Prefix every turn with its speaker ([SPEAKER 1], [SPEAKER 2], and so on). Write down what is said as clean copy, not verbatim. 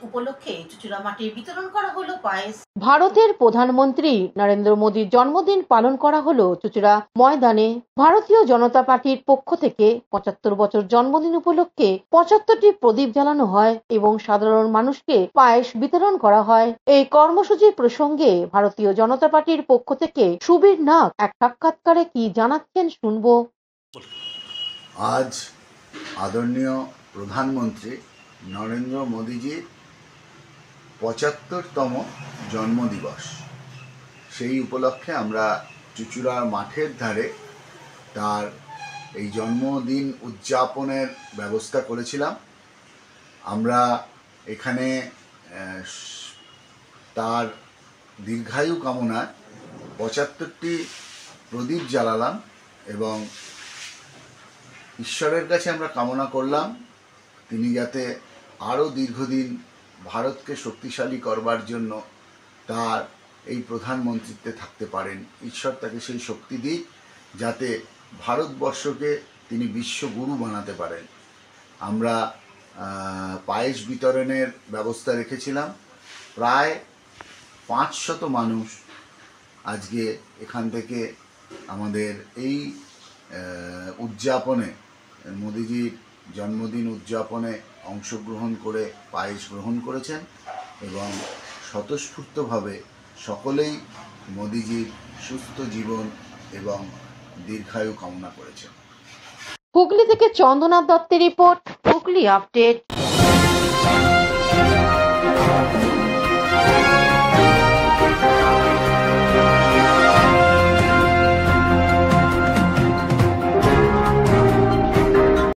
[SPEAKER 1] উপলক্ষে চুচুড়া মাঠে বিতরণ করা হলো পায়েস।
[SPEAKER 2] ভারতের প্রধানমন্ত্রী নরেন্দ্র মোদীর জন্মদিন পালন করা হলো চুচুড়া ময়দানে। ভারতীয় জনতা পার্টির পক্ষ থেকে ৭৫ বছর জন্মদিন উপলক্ষে ৭৫টি প্রদীপ জ্বালানো হয় এবং সাধারণ মানুষকে পায়েস বিতরণ করা হয়। এই কর্মসূচি প্রসঙ্গে ভারতীয় জনতা পার্টির পক্ষ থেকে সুবীর নাগ এক সাক্ষাৎকারে কি জানাচ্ছেন শুনবো।
[SPEAKER 3] আজ আদরণীয় প্রধানমন্ত্রী নরেন্দ্র মোদীজির ৭৫তম জন্মদিবস। সেই উপলক্ষে আমরা চুচুড়ার মাঠের ধারে তার এই জন্মদিন উদযাপনের ব্যবস্থা করেছিলাম। আমরা এখানে তার দীর্ঘায়ু কামনায় ৭৫টি প্রদীপ জ্বালালাম এবং ঈশ্বরের কাছে আমরা কামনা করলাম তিনি যাতে আরও দীর্ঘদিন ভারতকে শক্তিশালী করবার জন্য তার এই প্রধানমন্ত্রীত্বে থাকতে পারেন। ঈশ্বর তাকে সেই শক্তি দিক যাতে ভারতবর্ষকে তিনি বিশ্বগুরু বানাতে পারেন। আমরা পায়েস বিতরণের ব্যবস্থা রেখেছিলাম। প্রায় ৫০০ মানুষ আজকে এখান থেকে আমাদের এই উদযাপনে মোদিজির জন্মদিন উদযাপনে অংশগ্রহণ করে পায়েস গ্রহণ করেছেন এবং স্বতঃস্ফূর্তভাবে সকলেই মোদিজির সুস্থ জীবন এবং দীর্ঘায়ু কামনা করেছেন।
[SPEAKER 2] হুগলি থেকে চন্দনা দত্তের রিপোর্ট, হুগলি আপডেট।